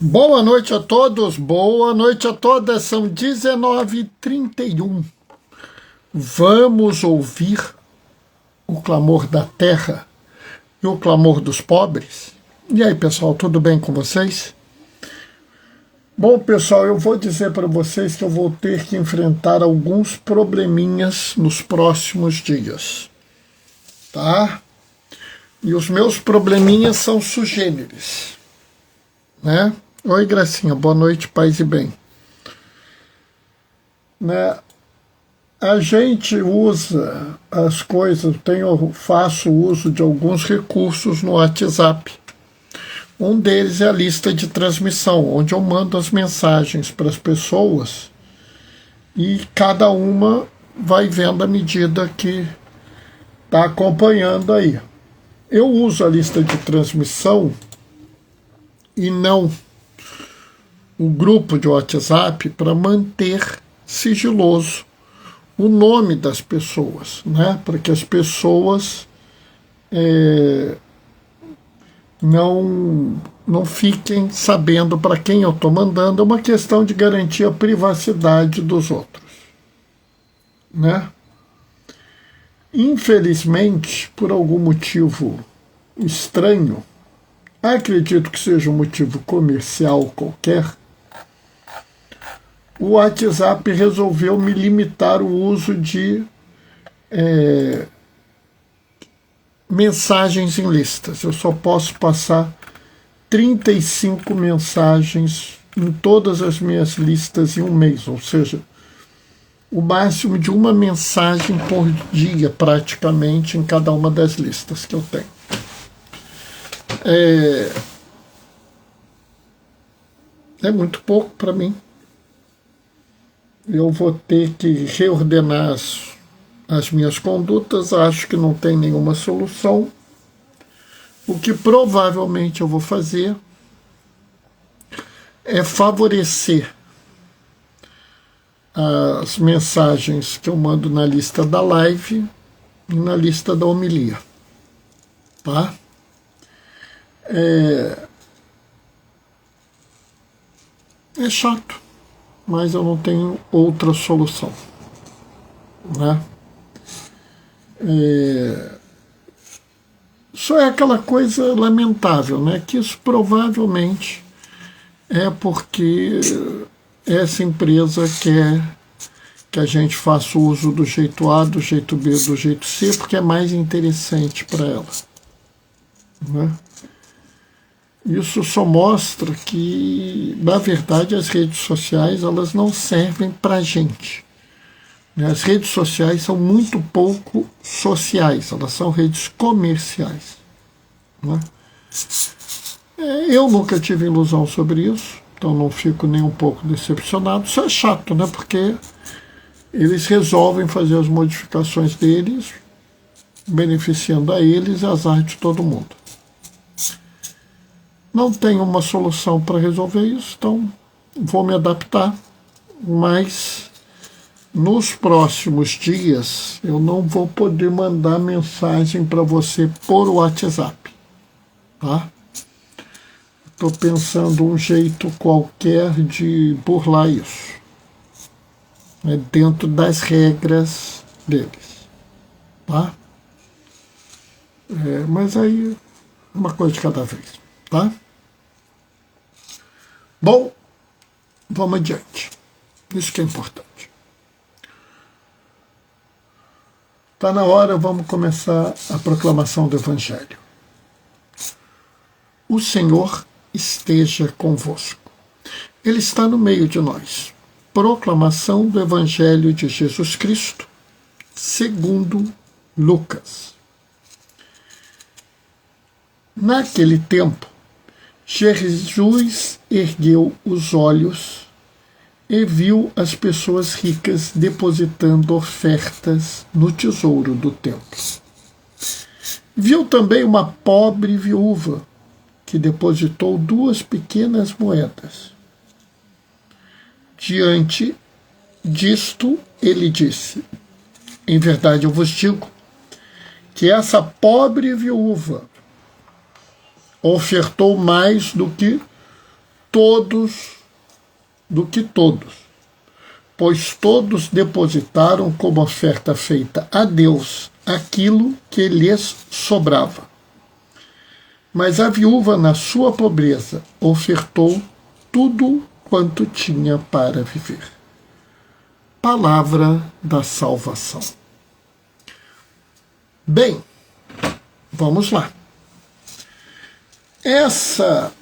Boa noite a todos, boa noite a todas, são 19h31. Vamos ouvir o clamor da terra e o clamor dos pobres? E aí, pessoal, tudo bem com vocês? Bom, pessoal, eu vou dizer para vocês que eu vou ter que enfrentar alguns probleminhas nos próximos dias, tá? E os meus probleminhas são sugêneres, né? Oi, Gracinha, boa noite, paz e bem. Né? A gente usa as coisas, faço uso de alguns recursos no WhatsApp. Um deles é a lista de transmissão, onde eu mando as mensagens para as pessoas e cada uma vai vendo à medida que está acompanhando aí. Eu uso a lista de transmissão e não o grupo de WhatsApp para manter sigiloso o nome das pessoas, né? Para que as pessoas não fiquem sabendo para quem eu estou mandando. É uma questão de garantir a privacidade dos outros, né? Infelizmente, por algum motivo estranho, acredito que seja um motivo comercial qualquer, o WhatsApp resolveu me limitar o uso de mensagens em listas. Eu só posso passar 35 mensagens em todas as minhas listas em um mês, ou seja, o máximo de uma mensagem por dia, praticamente, em cada uma das listas que eu tenho. É muito pouco para mim. Eu vou ter que reordenar as minhas condutas, acho que não tem nenhuma solução. O que provavelmente eu vou fazer é favorecer as mensagens que eu mando na lista da live e na lista da homilia, tá? É chato, mas eu não tenho outra solução, né? Só é aquela coisa lamentável, né? Que isso provavelmente é porque essa empresa quer que a gente faça uso do jeito A, do jeito B, do jeito C, porque é mais interessante para ela, né? Isso só mostra que, na verdade, as redes sociais elas não servem para a gente. As redes sociais são muito pouco sociais, elas são redes comerciais, né? Eu nunca tive ilusão sobre isso, então não fico nem um pouco decepcionado. Isso é chato, né? Porque eles resolvem fazer as modificações deles, beneficiando a eles e azar de todo mundo. Não tenho uma solução para resolver isso, então vou me adaptar, mas nos próximos dias eu não vou poder mandar mensagem para você por WhatsApp, tá? Estou pensando um jeito qualquer de burlar isso, né, dentro das regras deles, tá? Mas aí uma coisa de cada vez, tá? Bom, vamos adiante. Isso que é importante. Está na hora, vamos começar a proclamação do Evangelho. O Senhor esteja convosco. Ele está no meio de nós. Proclamação do Evangelho de Jesus Cristo, segundo Lucas. Naquele tempo, Jesus ergueu os olhos e viu as pessoas ricas depositando ofertas no tesouro do templo. Viu também uma pobre viúva que depositou 2 pequenas moedas. Diante disto, ele disse: em verdade eu vos digo que essa pobre viúva ofertou mais do que todos, pois todos depositaram como oferta feita a Deus aquilo que lhes sobrava. Mas a viúva, na sua pobreza, ofertou tudo quanto tinha para viver. Palavra da salvação. Bem, vamos lá. Essa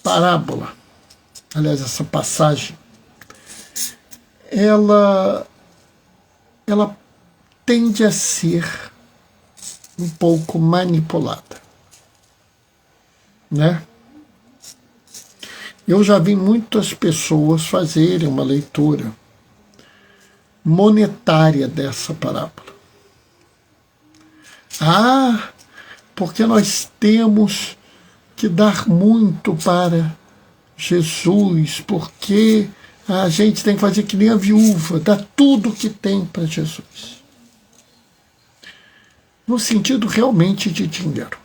parábola, aliás, essa passagem, ela tende a ser um pouco manipulada, né? Eu já vi muitas pessoas fazerem uma leitura monetária dessa parábola. Porque nós temos que dar muito para Jesus, porque a gente tem que fazer que nem a viúva, dar tudo que tem para Jesus. No sentido realmente de dinheiro.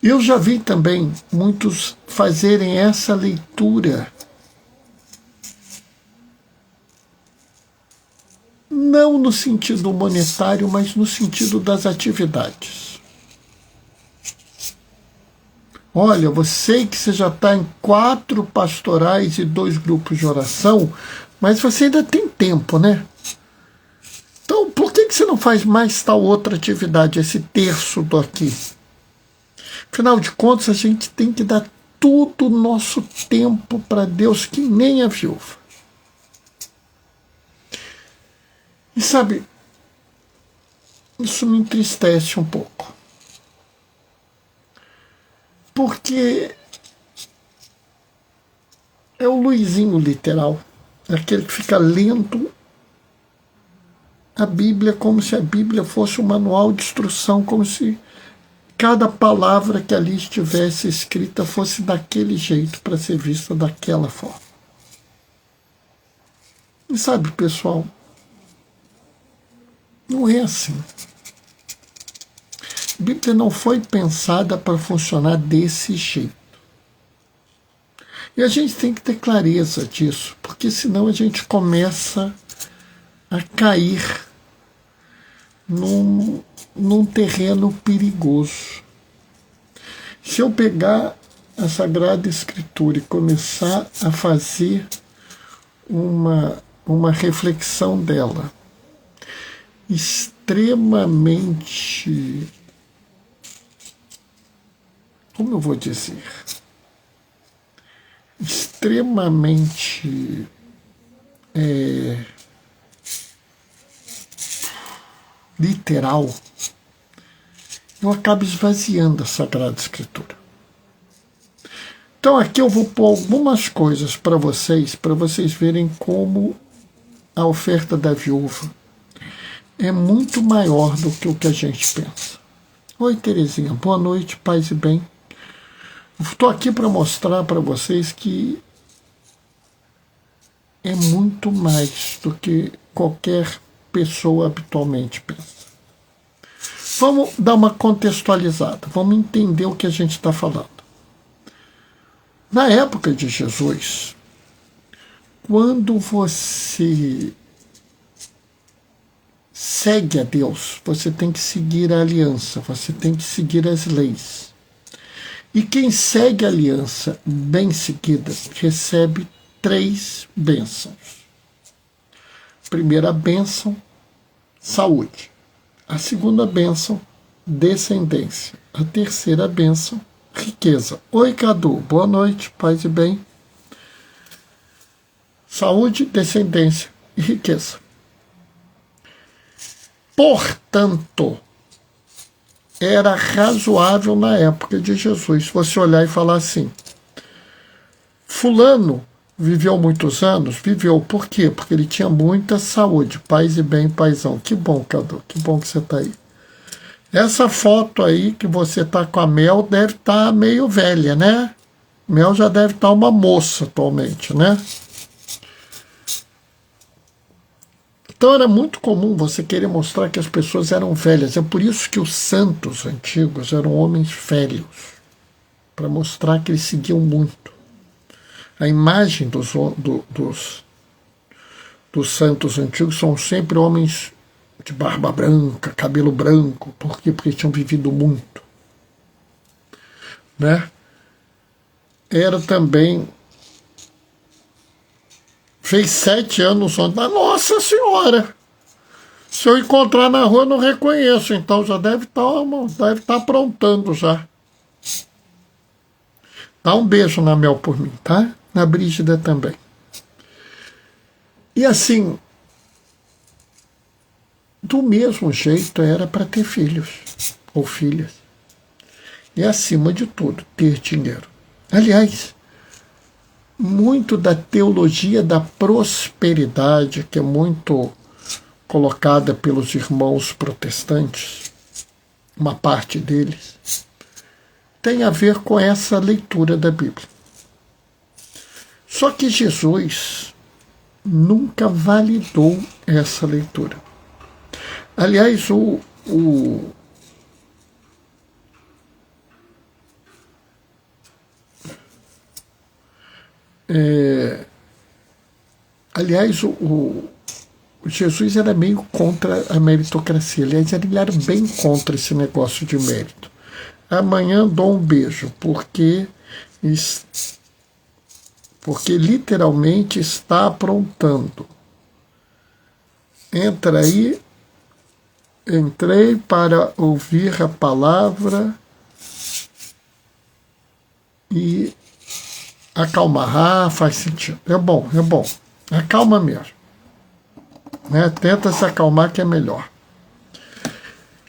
Eu já vi também muitos fazerem essa leitura, não no sentido monetário, mas no sentido das atividades. Olha, você que você já está em 4 pastorais e 2 grupos de oração, mas você ainda tem tempo, né? Então, por que você não faz mais tal outra atividade, esse terço do aqui? Afinal de contas, a gente tem que dar todo o nosso tempo para Deus, que nem a viúva. E sabe, isso me entristece um pouco. Porque é o Luizinho literal, aquele que fica lendo a Bíblia como se a Bíblia fosse um manual de instrução, como se cada palavra que ali estivesse escrita fosse daquele jeito, para ser vista daquela forma. E sabe, pessoal, não é assim. A Bíblia não foi pensada para funcionar desse jeito. E a gente tem que ter clareza disso, porque senão a gente começa a cair num terreno perigoso. Se eu pegar a Sagrada Escritura e começar a fazer uma reflexão dela extremamente, como eu vou dizer, extremamente literal, eu acabo esvaziando a Sagrada Escritura. Então aqui eu vou pôr algumas coisas para vocês verem como a oferta da viúva é muito maior do que o que a gente pensa. Oi, Terezinha, boa noite, paz e bem. Estou aqui para mostrar para vocês que é muito mais do que qualquer pessoa habitualmente pensa. Vamos dar uma contextualizada, vamos entender o que a gente está falando. Na época de Jesus, quando você segue a Deus, você tem que seguir a aliança, você tem que seguir as leis. E quem segue a aliança bem seguida recebe 3 bênçãos. Primeira bênção, saúde. A segunda bênção, descendência. A terceira bênção, riqueza. Oi, Cadu, boa noite, paz e bem. Saúde, descendência e riqueza. Portanto, era razoável na época de Jesus você olhar e falar assim: fulano viveu muitos anos? Viveu. Por quê? Porque ele tinha muita saúde. Paz e bem, paizão. Que bom, Cadu, que bom que você está aí. Essa foto aí que você está com a Mel deve estar meio velha, né? Mel já deve estar uma moça atualmente, né? Então era muito comum você querer mostrar que as pessoas eram velhas. É por isso que os santos antigos eram homens velhos, para mostrar que eles seguiam muito. A imagem dos santos antigos são sempre homens de barba branca, cabelo branco. Por quê? Porque tinham vivido muito. Né? Era também... Fez 7 anos ontem. Mas, Nossa Senhora! Se eu encontrar na rua, eu não reconheço. Então já deve estar aprontando já. Dá um beijo na Mel por mim, tá? Na Brígida também. E assim, do mesmo jeito era para ter filhos ou filhas. E acima de tudo, ter dinheiro. Aliás, muito da teologia da prosperidade, que é muito colocada pelos irmãos protestantes, uma parte deles, tem a ver com essa leitura da Bíblia. Só que Jesus nunca validou essa leitura. Aliás, Jesus era meio contra a meritocracia. Aliás, ele era bem contra esse negócio de mérito. Amanhã dou um beijo, porque literalmente está aprontando. Entra aí. Entrei para ouvir a palavra e acalmar. Faz sentido. É bom. Acalma mesmo. Né? Tenta se acalmar que é melhor.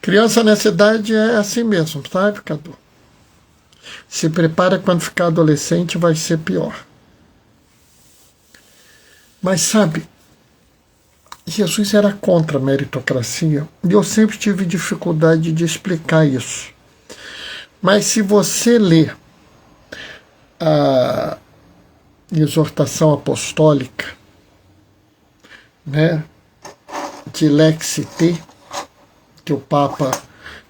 Criança nessa idade é assim mesmo, sabe, Cadu? Se prepara, quando ficar adolescente vai ser pior. Mas sabe, Jesus era contra a meritocracia e eu sempre tive dificuldade de explicar isso. Mas se você ler a exortação apostólica, né, de Lex T, que o Papa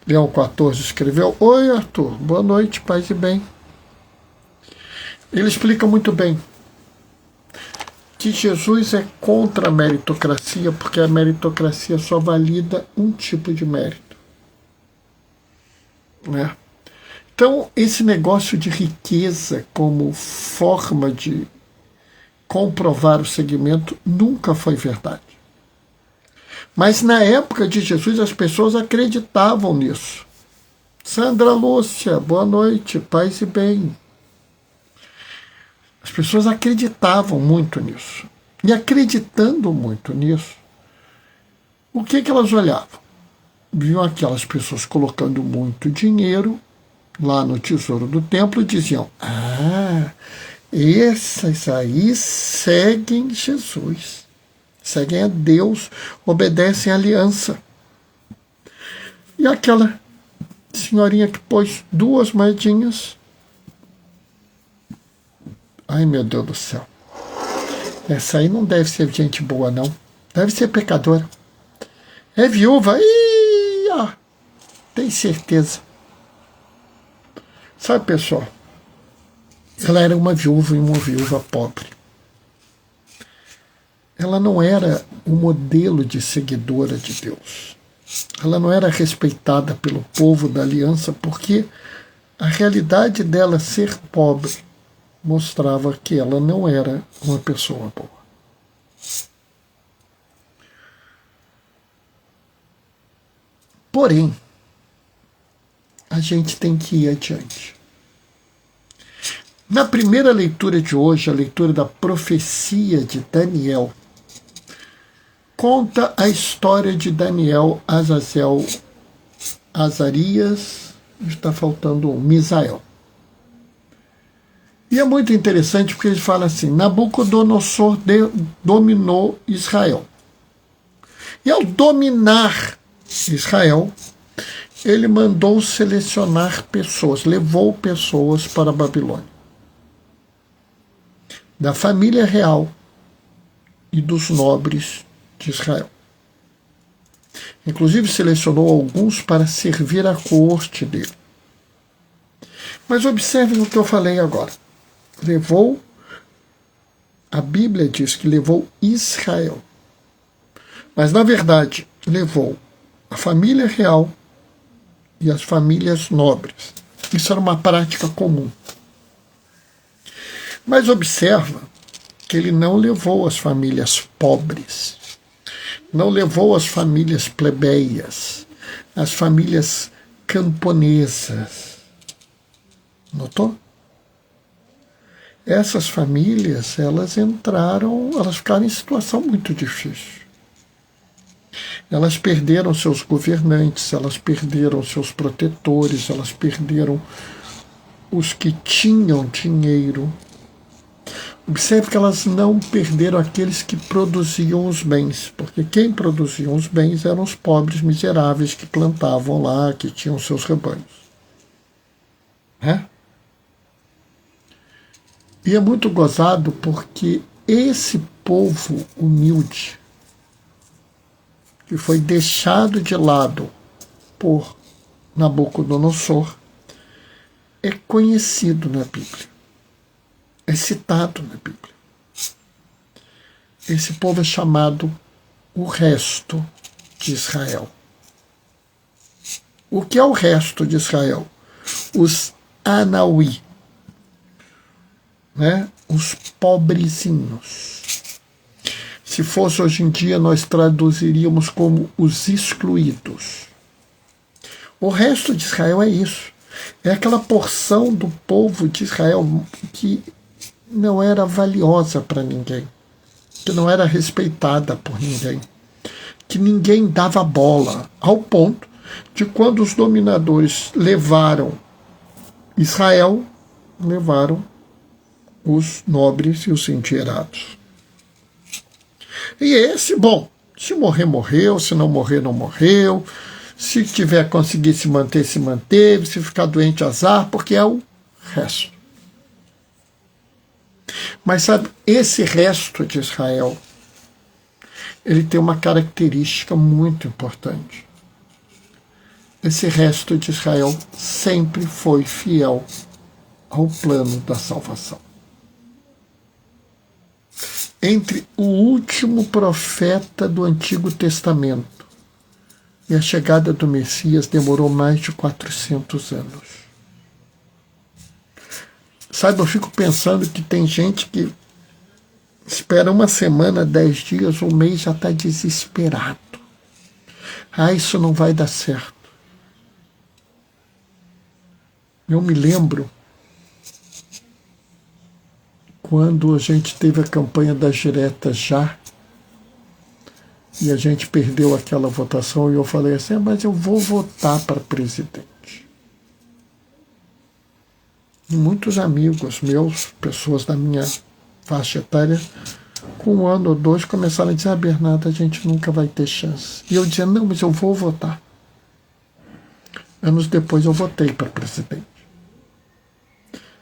Leão XIV escreveu. Oi, Arthur, boa noite, paz e bem. Ele explica muito bem que Jesus é contra a meritocracia, porque a meritocracia só valida um tipo de mérito. Né? Então, esse negócio de riqueza como forma de comprovar o seguimento nunca foi verdade. Mas na época de Jesus as pessoas acreditavam nisso. Sandra Lúcia, boa noite, paz e bem. As pessoas acreditavam muito nisso. E acreditando muito nisso, o que elas olhavam? Viam aquelas pessoas colocando muito dinheiro lá no tesouro do templo e diziam: essas aí seguem Jesus, seguem a Deus, obedecem à aliança. E aquela senhorinha que pôs 2 moedinhas, ai meu Deus do céu, essa aí não deve ser gente boa não, deve ser pecadora, é viúva, tem certeza. Sabe, pessoal, ela era uma viúva pobre. Ela não era um modelo de seguidora de Deus. Ela não era respeitada pelo povo da aliança, porque a realidade dela ser pobre mostrava que ela não era uma pessoa boa. Porém, a gente tem que ir adiante. Na primeira leitura de hoje, a leitura da profecia de Daniel, conta a história de Daniel, Azazel, Azarias, está faltando um, Misael. E é muito interessante porque ele fala assim: Nabucodonosor dominou Israel. E ao dominar Israel, ele mandou selecionar pessoas, levou pessoas para a Babilônia, da família real e dos nobres de Israel. Inclusive selecionou alguns para servir à corte dele. Mas observem o que eu falei agora. A Bíblia diz que levou Israel. Mas, na verdade, levou a família real e as famílias nobres. Isso era uma prática comum. Mas observa que ele não levou as famílias pobres, não levou as famílias plebeias, as famílias camponesas. Notou? Essas famílias, elas ficaram em situação muito difícil. Elas perderam seus governantes, elas perderam seus protetores, elas perderam os que tinham dinheiro. Observe que elas não perderam aqueles que produziam os bens, porque quem produzia os bens eram os pobres miseráveis que plantavam lá, que tinham seus rebanhos. E é muito gozado porque esse povo humilde, que foi deixado de lado por Nabucodonosor, é conhecido na Bíblia, é citado na Bíblia. Esse povo é chamado o resto de Israel. O que é o resto de Israel? Os Anauí, os pobrezinhos. Se fosse hoje em dia, nós traduziríamos como os excluídos. O resto de Israel é isso. É aquela porção do povo de Israel que não era valiosa para ninguém, que não era respeitada por ninguém, que ninguém dava bola, ao ponto de quando os dominadores levaram Israel, levaram os nobres e os endinheirados. E esse, bom, se morrer, morreu, se não morrer, não morreu, se tiver conseguir se manter, se manteve, se ficar doente, azar, porque é o resto. Mas sabe, esse resto de Israel, ele tem uma característica muito importante. Esse resto de Israel sempre foi fiel ao plano da salvação. Entre o último profeta do Antigo Testamento e a chegada do Messias demorou mais de 400 anos. Sabe, eu fico pensando que tem gente que espera uma semana, 10 dias, um mês, já está desesperado. Isso não vai dar certo. Eu me lembro quando a gente teve a campanha das diretas já, e a gente perdeu aquela votação, e eu falei assim, mas eu vou votar para presidente. E muitos amigos meus, pessoas da minha faixa etária, com 1 ano ou 2, começaram a dizer, Bernardo, a gente nunca vai ter chance. E eu dizia, não, mas eu vou votar. Anos depois eu votei para presidente.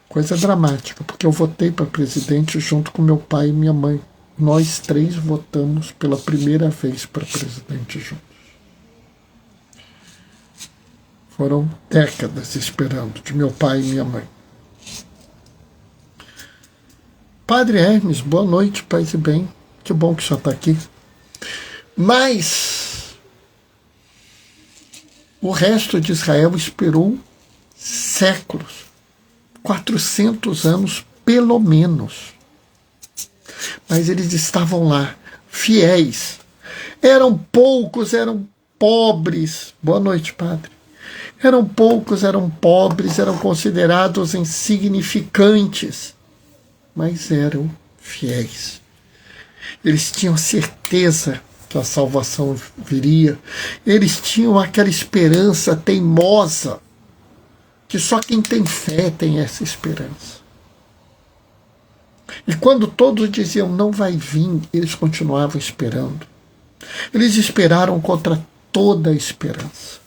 Coisa dramática, porque eu votei para presidente junto com meu pai e minha mãe. Nós 3 votamos pela primeira vez para presidente juntos. Foram décadas esperando, de meu pai e minha mãe. Padre Hermes, boa noite, paz e bem. Que bom que o senhor está aqui. Mas o resto de Israel esperou séculos. 400 anos, pelo menos. Mas eles estavam lá, fiéis. Eram poucos, eram pobres. Boa noite, padre. Eram poucos, eram pobres, eram considerados insignificantes. Mas eram fiéis. Eles tinham certeza que a salvação viria. Eles tinham aquela esperança teimosa, que só quem tem fé tem essa esperança. E quando todos diziam não vai vir, eles continuavam esperando. Eles esperaram contra toda a esperança.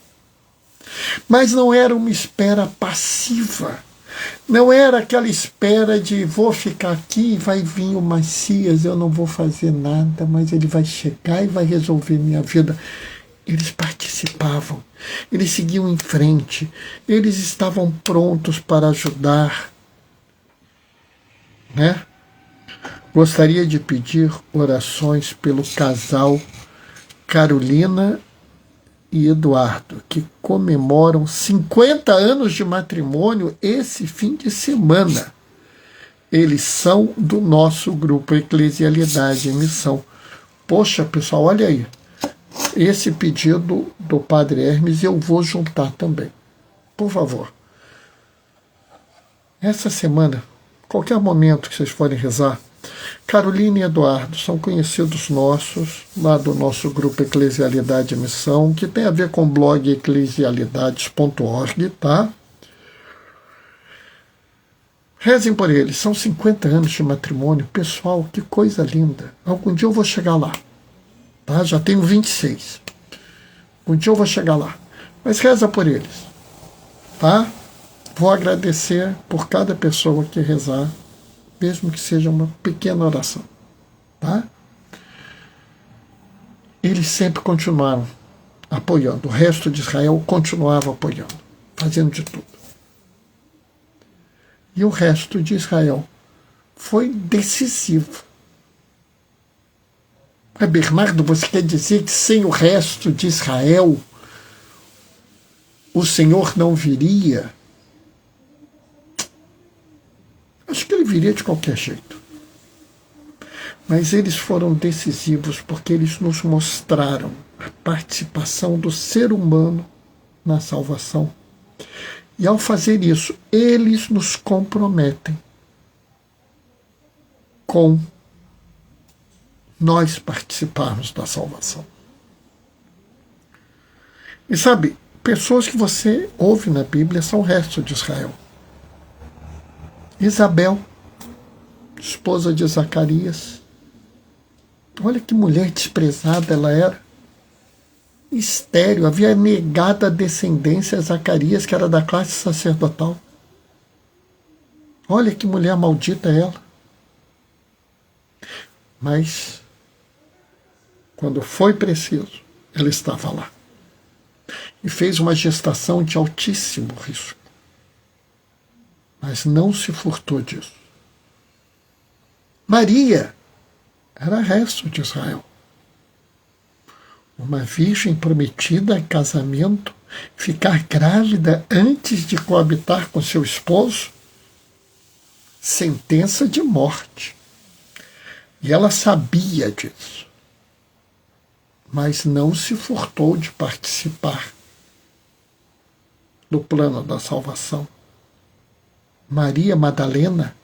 Mas não era uma espera passiva. Não era aquela espera de vou ficar aqui e vai vir o Messias, eu não vou fazer nada, mas ele vai chegar e vai resolver minha vida. eles participavam, eles seguiam em frente, eles estavam prontos para ajudar, né? Gostaria de pedir orações pelo casal Carolina e Eduardo, que comemoram 50 anos de matrimônio esse fim de semana. Eles são do nosso grupo Eclesialidade em Missão. Poxa, pessoal, olha aí. Esse pedido do Padre Hermes eu vou juntar também. Por favor. Essa semana, qualquer momento que vocês forem rezar, Carolina e Eduardo são conhecidos nossos, lá do nosso grupo Eclesialidade e Missão, que tem a ver com o blog eclesialidades.org, tá? Rezem por eles, são 50 anos de matrimônio. Pessoal, que coisa linda. Algum dia eu vou chegar lá, tá? Já tenho 26. Um dia eu vou chegar lá. Mas reza por eles, tá? Vou agradecer por cada pessoa que rezar, mesmo que seja uma pequena oração, tá? Eles sempre continuaram apoiando. O resto de Israel continuava apoiando, fazendo de tudo. E o resto de Israel foi decisivo. Mas, Bernardo, você quer dizer que sem o resto de Israel o Senhor não viria? Acho que ele viria de qualquer jeito. Mas eles foram decisivos porque eles nos mostraram a participação do ser humano na salvação. E ao fazer isso, eles nos comprometem com nós participarmos da salvação. E sabe, pessoas que você ouve na Bíblia são o resto de Israel. Isabel, esposa de Zacarias. Olha que mulher desprezada ela era. Estéril, havia negado a descendência a Zacarias, que era da classe sacerdotal. Olha que mulher maldita ela. Mas, quando foi preciso, ela estava lá. E fez uma gestação de altíssimo risco. Mas não se furtou disso. Maria era resto de Israel. Uma virgem prometida a casamento, ficar grávida antes de coabitar com seu esposo, sentença de morte. E ela sabia disso, mas não se furtou de participar do plano da salvação. Maria Madalena,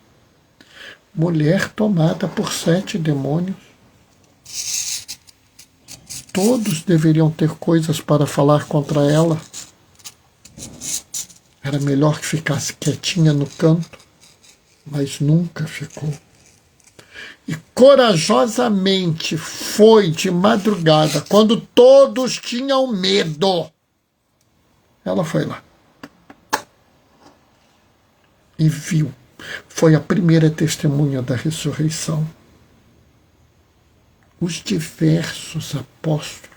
mulher tomada por 7 demônios, todos deveriam ter coisas para falar contra ela. Era melhor que ficasse quietinha no canto, mas nunca ficou. E corajosamente foi de madrugada, quando todos tinham medo. Ela foi lá. E viu. Foi a primeira testemunha da ressurreição. Os diversos apóstolos,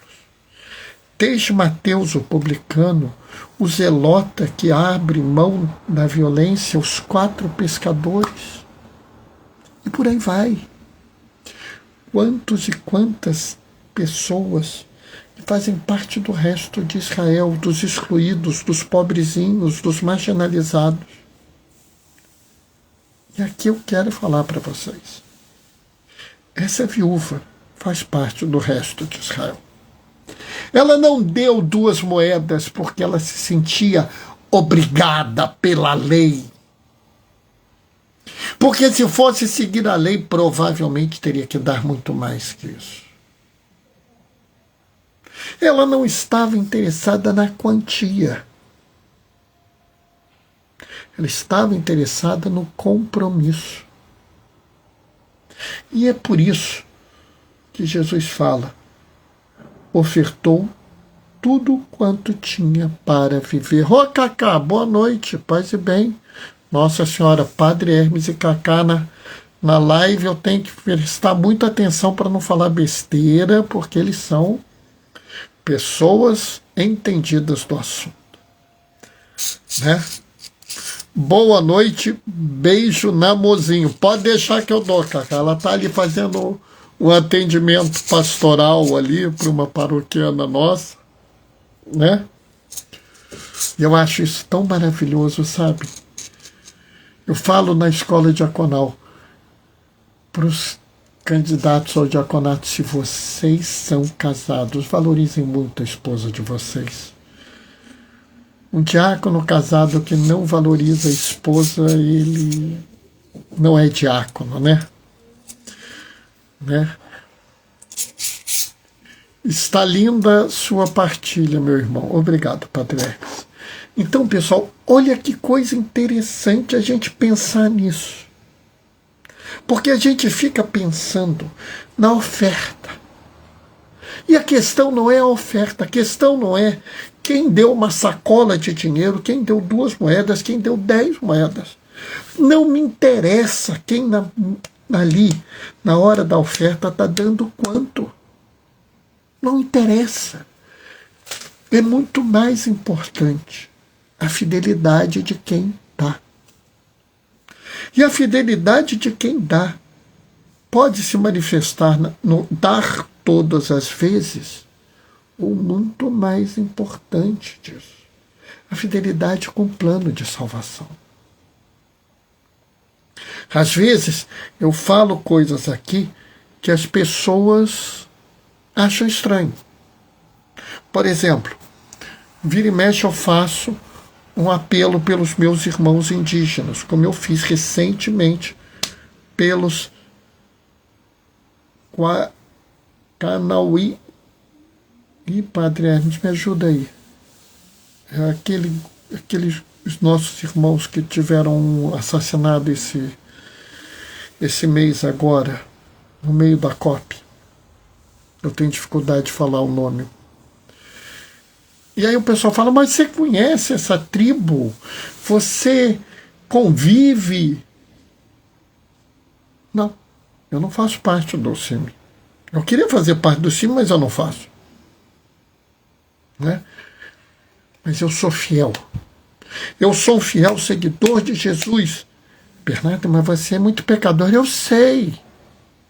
desde Mateus o publicano, o zelota que abre mão da violência, os 4 pescadores, e por aí vai. Quantos e quantas pessoas que fazem parte do resto de Israel, dos excluídos, dos pobrezinhos, dos marginalizados. E aqui eu quero falar para vocês. Essa viúva faz parte do resto de Israel. Ela não deu 2 moedas porque ela se sentia obrigada pela lei. Porque se fosse seguir a lei, provavelmente teria que dar muito mais que isso. Ela não estava interessada na quantia. Ela estava interessada no compromisso. E é por isso que Jesus fala, ofertou tudo quanto tinha para viver. Ô, Cacá, boa noite, paz e bem. Nossa Senhora, Padre Hermes e Cacá na live, eu tenho que prestar muita atenção para não falar besteira, porque eles são pessoas entendidas do assunto, né? Boa noite, beijo na mozinho. Pode deixar que eu dou, Cacá. Ela está ali fazendo um atendimento pastoral ali para uma paroquiana nossa, né? E eu acho isso tão maravilhoso, sabe? Eu falo na escola diaconal para os candidatos ao diaconato: se vocês são casados, valorizem muito a esposa de vocês. Um diácono casado que não valoriza a esposa, ele não é diácono, né? Está linda sua partilha, meu irmão. Obrigado, Padre Hermes. Então, pessoal, olha que coisa interessante a gente pensar nisso. Porque a gente fica pensando na oferta. E a questão não é a oferta, a questão não é quem deu uma sacola de dinheiro, quem deu 2 moedas, quem deu 10 moedas. Não me interessa quem ali, na hora da oferta, está dando quanto. Não interessa. É muito mais importante a fidelidade de quem dá. E a fidelidade de quem dá pode se manifestar no dar todas as vezes, ou muito mais importante disso, a fidelidade com o plano de salvação. Às vezes eu falo coisas aqui que as pessoas acham estranho. Por exemplo, vira e mexe eu faço um apelo pelos meus irmãos indígenas, como eu fiz recentemente pelos Kanauí. E Padre Hermes, me ajuda aí. Aqueles nossos irmãos que tiveram assassinado esse mês agora, no meio da COP. Eu tenho dificuldade de falar o nome. E aí o pessoal fala: mas você conhece essa tribo? Você convive? Não, eu não faço parte do CIMI. Eu queria fazer parte do CIMI, mas eu não faço. Né? Mas eu sou fiel. Eu sou um fiel seguidor de Jesus. Bernardo, mas você é muito pecador. Eu sei,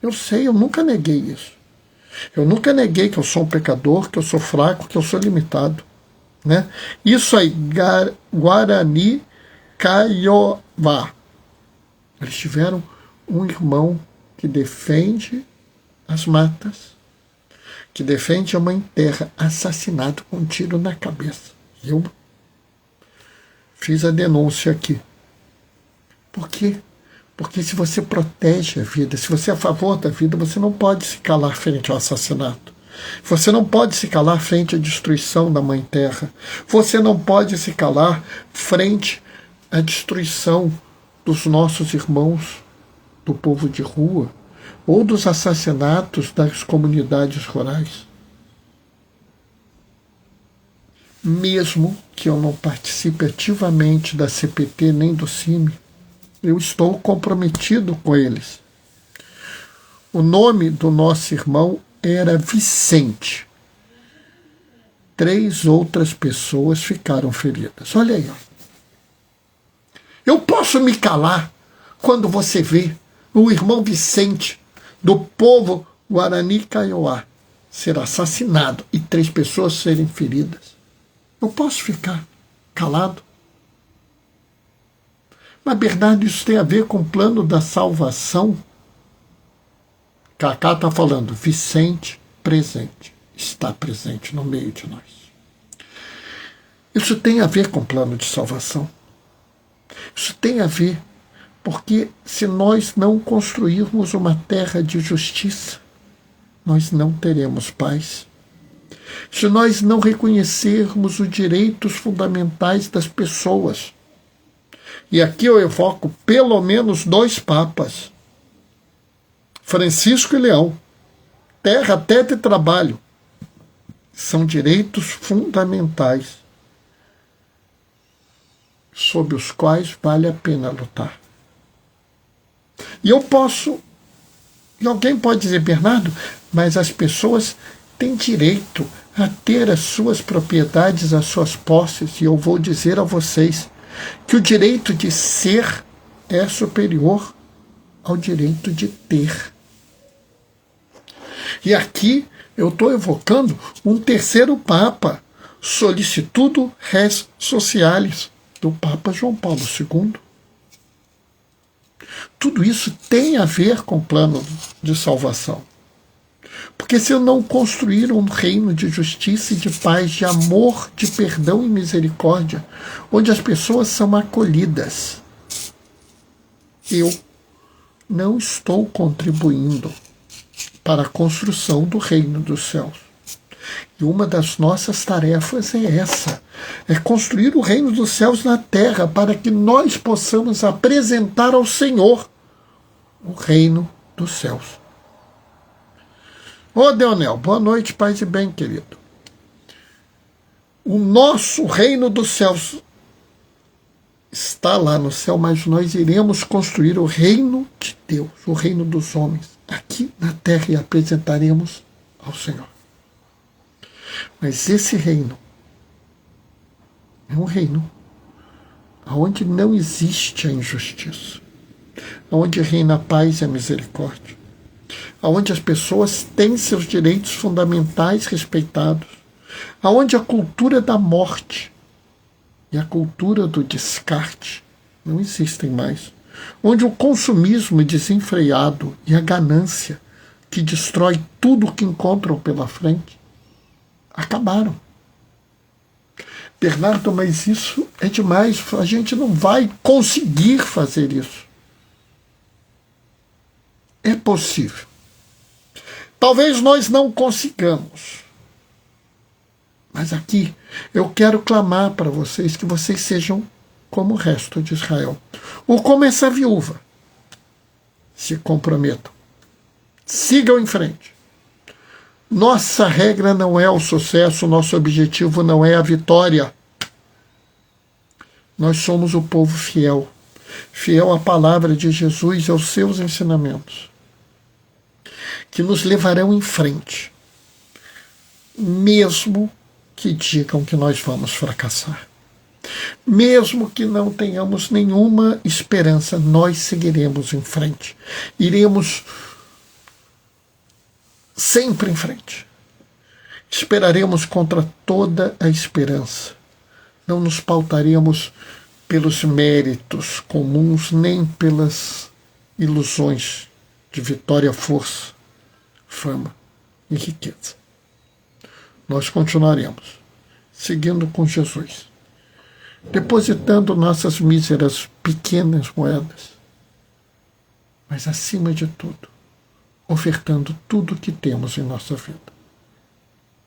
eu nunca neguei isso. Eu nunca neguei que eu sou um pecador, que eu sou fraco, que eu sou limitado. Né? Isso aí, Guarani Kaiowá. Eles tiveram um irmão que defende as matas, que defende a mãe terra, assassinado com um tiro na cabeça. Eu fiz a denúncia aqui. Por quê? Porque se você protege a vida, se você é a favor da vida, você não pode se calar frente ao assassinato. Você não pode se calar frente à destruição da Mãe Terra. Você não pode se calar frente à destruição dos nossos irmãos do povo de rua ou dos assassinatos das comunidades rurais. Mesmo que eu não participe ativamente da CPT nem do CIMI, eu estou comprometido com eles. O nome do nosso irmão era Vicente. 3 outras pessoas ficaram feridas. Olha aí. Ó. Eu posso me calar quando você vê o irmão Vicente, do povo Guarani Kaiowá, ser assassinado e 3 pessoas serem feridas. Eu posso ficar calado? Mas, Bernardo, isso tem a ver com o plano da salvação? Cacá está falando, Vicente presente, está presente no meio de nós. Isso tem a ver com o plano de salvação. Isso tem a ver, porque se nós não construirmos uma terra de justiça, nós não teremos paz. Se nós não reconhecermos os direitos fundamentais das pessoas, e aqui eu evoco pelo menos 2 papas, Francisco e Leão, terra, teto e trabalho, são direitos fundamentais sobre os quais vale a pena lutar. E alguém pode dizer, Bernardo, mas as pessoas têm direito a ter as suas propriedades, as suas posses, e eu vou dizer a vocês que o direito de ser é superior ao direito de ter. E aqui eu estou evocando um terceiro Papa, Solicitudo Res Socialis, do Papa João Paulo II. Tudo isso tem a ver com o plano de salvação. Porque se eu não construir um reino de justiça e de paz, de amor, de perdão e misericórdia, onde as pessoas são acolhidas, eu não estou contribuindo para a construção do reino dos céus. E uma das nossas tarefas é essa, é construir o reino dos céus na terra, para que nós possamos apresentar ao Senhor o reino dos céus. Ô Deonel, boa noite, paz e bem, querido. O nosso reino dos céus está lá no céu, mas nós iremos construir o reino de Deus, o reino dos homens, aqui na terra, e apresentaremos ao Senhor. Mas esse reino é um reino onde não existe a injustiça, onde reina a paz e a misericórdia, onde as pessoas têm seus direitos fundamentais respeitados, onde a cultura da morte e a cultura do descarte não existem mais, onde o consumismo desenfreado e a ganância, que destrói tudo o que encontram pela frente, acabaram. Bernardo, mas isso é demais, a gente não vai conseguir fazer isso. É possível. Talvez nós não consigamos. Mas aqui eu quero clamar para vocês que vocês sejam como o resto de Israel. Ou como essa viúva. Se comprometam. Sigam em frente. Nossa regra não é o sucesso, nosso objetivo não é a vitória. Nós somos o povo fiel. Fiel à palavra de Jesus e aos seus ensinamentos, que nos levarão em frente, mesmo que digam que nós vamos fracassar. Mesmo que não tenhamos nenhuma esperança, nós seguiremos em frente. Iremos sempre em frente. Esperaremos contra toda a esperança. Não nos pautaremos pelos méritos comuns, nem pelas ilusões de vitória, força, fama e riqueza. Nós continuaremos seguindo com Jesus, depositando nossas míseras pequenas moedas, mas acima de tudo, ofertando tudo o que temos em nossa vida.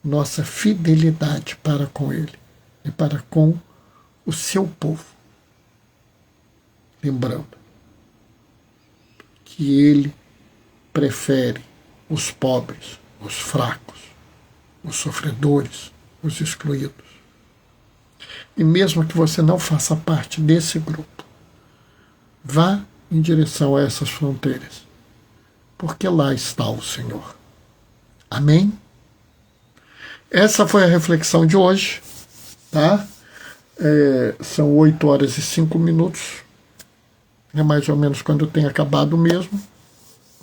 Nossa fidelidade para com Ele e para com o seu povo. Lembrando que Ele prefere os pobres, os fracos, os sofredores, os excluídos. E mesmo que você não faça parte desse grupo, vá em direção a essas fronteiras, porque lá está o Senhor. Amém? Essa foi a reflexão de hoje, tá? São 8h05, é mais ou menos quando eu tenho acabado mesmo,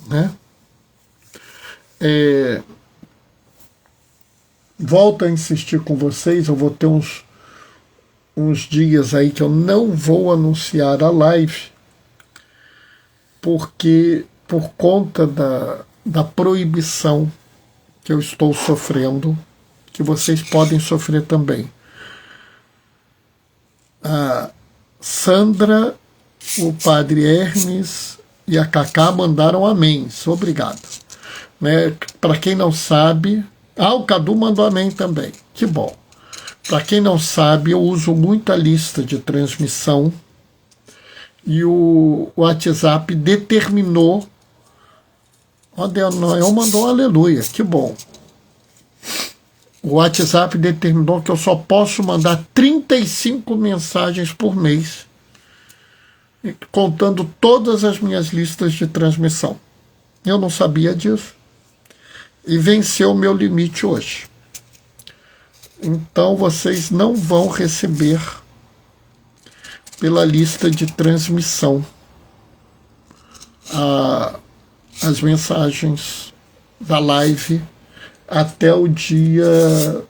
né? Volto a insistir com vocês, eu vou ter uns dias aí que eu não vou anunciar a live, porque por conta da proibição que eu estou sofrendo, que vocês podem sofrer também. A Sandra, o Padre Hermes e a Cacá mandaram amém. Obrigado. Né? Para quem não sabe... o Cadu mandou amém também. Que bom. Para quem não sabe, eu uso muito a lista de transmissão e o WhatsApp determinou... O Noel mandou aleluia. Que bom. O WhatsApp determinou que eu só posso mandar 35 mensagens por mês, contando todas as minhas listas de transmissão. Eu não sabia disso e venceu o meu limite hoje. Então vocês não vão receber pela lista de transmissão as mensagens da live até o dia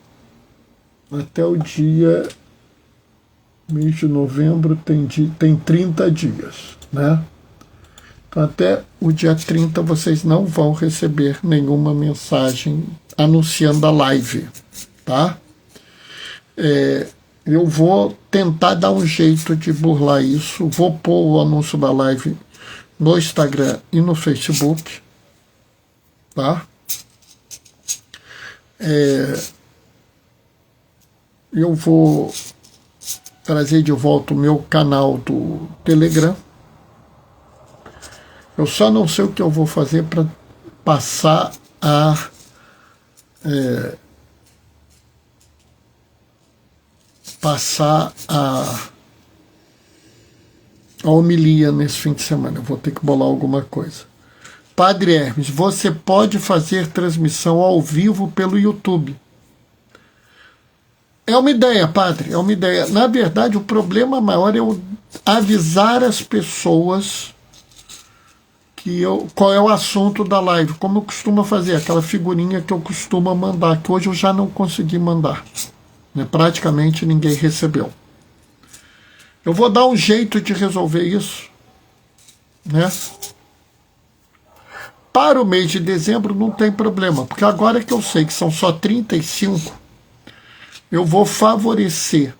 mês de novembro tem 30 dias, né? Então até o dia 30 vocês não vão receber nenhuma mensagem anunciando a live, tá? Eu vou tentar dar um jeito de burlar isso, vou pôr o anúncio da live no Instagram e no Facebook, tá? Eu vou trazer de volta o meu canal do Telegram. Eu só não sei o que eu vou fazer para passar a homilia nesse fim de semana. Eu vou ter que bolar alguma coisa. Padre Hermes, você pode fazer transmissão ao vivo pelo YouTube. É uma ideia, padre, é uma ideia. Na verdade, o problema maior é eu avisar as pessoas qual é o assunto da live, como eu costumo fazer, aquela figurinha que eu costumo mandar, que hoje eu já não consegui mandar. Né? Praticamente ninguém recebeu. Eu vou dar um jeito de resolver isso, né? Para o mês de dezembro não tem problema, porque agora que eu sei que são só 35, eu vou favorecer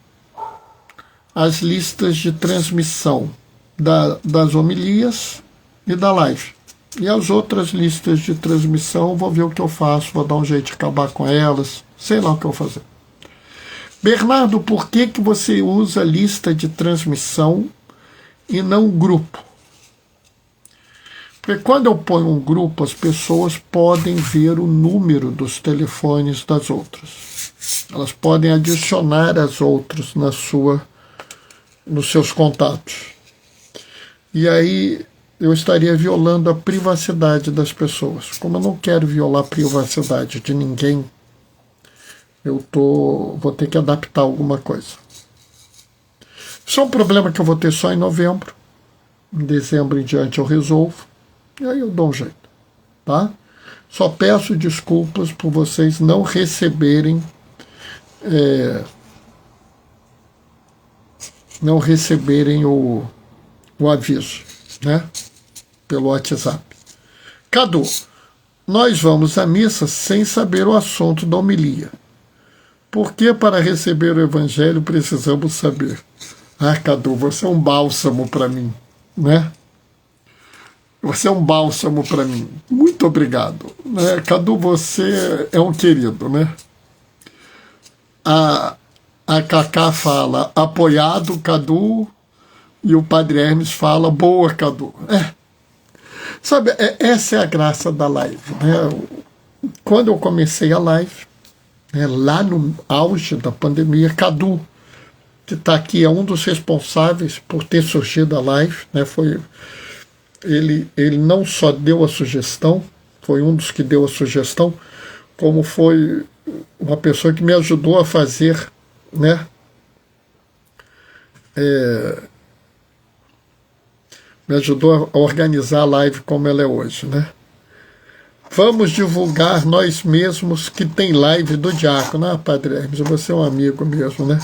as listas de transmissão das homilias e da live. E as outras listas de transmissão, vou ver o que eu faço, vou dar um jeito de acabar com elas, sei lá o que eu vou fazer. Bernardo, por que você usa lista de transmissão e não grupo? Porque quando eu ponho um grupo, as pessoas podem ver o número dos telefones das outras. Elas podem adicionar as outras nos seus contatos. E aí eu estaria violando a privacidade das pessoas. Como eu não quero violar a privacidade de ninguém, vou ter que adaptar alguma coisa. Isso é um problema que eu vou ter só em novembro. Em dezembro em diante eu resolvo. E aí eu dou um jeito, tá? Só peço desculpas por vocês não receberem o aviso, né? Pelo WhatsApp. Cadu, nós vamos à missa sem saber o assunto da homilia. Por que para receber o evangelho precisamos saber? Ah, Cadu, você é um bálsamo para mim, né? Você é um bálsamo para mim. Muito obrigado. Né? Cadu, você é um querido, né? A Cacá fala, apoiado, Cadu, e o Padre Hermes fala, boa, Cadu. Sabe, essa é a graça da live. Né? Quando eu comecei a live, lá no auge da pandemia, Cadu, que está aqui, é um dos responsáveis por ter surgido a live, né? Ele não só deu a sugestão, foi um dos que deu a sugestão, como foi uma pessoa que me ajudou a fazer, né? Me ajudou a organizar a live como ela é hoje, né? Vamos divulgar nós mesmos que tem live do Diácono. Ah, Padre Hermes, você é um amigo mesmo, né?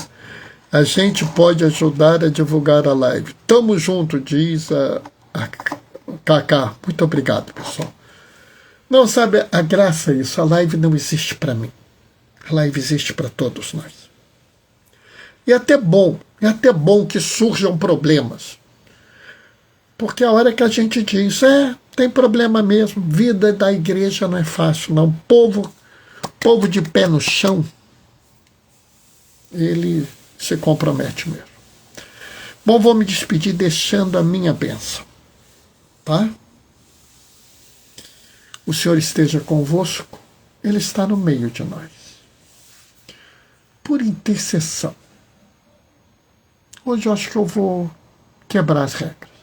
A gente pode ajudar a divulgar a live. Tamo junto, diz a Cacá. Muito obrigado, pessoal. Não, sabe, a graça é isso. A live não existe para mim. A live existe para todos nós. E é até bom que surjam problemas. Porque a hora que a gente diz, tem problema mesmo, vida da igreja não é fácil, não. Povo de pé no chão, ele se compromete mesmo. Bom, vou me despedir deixando a minha bênção, tá? O Senhor esteja convosco, Ele está no meio de nós. Por intercessão. Hoje eu acho que eu vou quebrar as regras.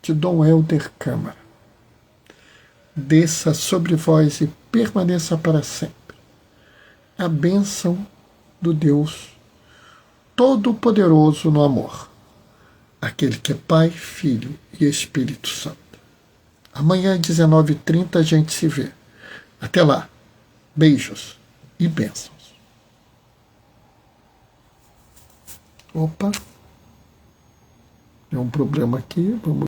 De Dom Helder Câmara. Desça sobre vós e permaneça para sempre a bênção do Deus Todo-Poderoso no amor, aquele que é Pai, Filho e Espírito Santo. Amanhã, 19h30, a gente se vê. Até lá. Beijos e bênçãos. Opa. Tem um problema aqui. Vamos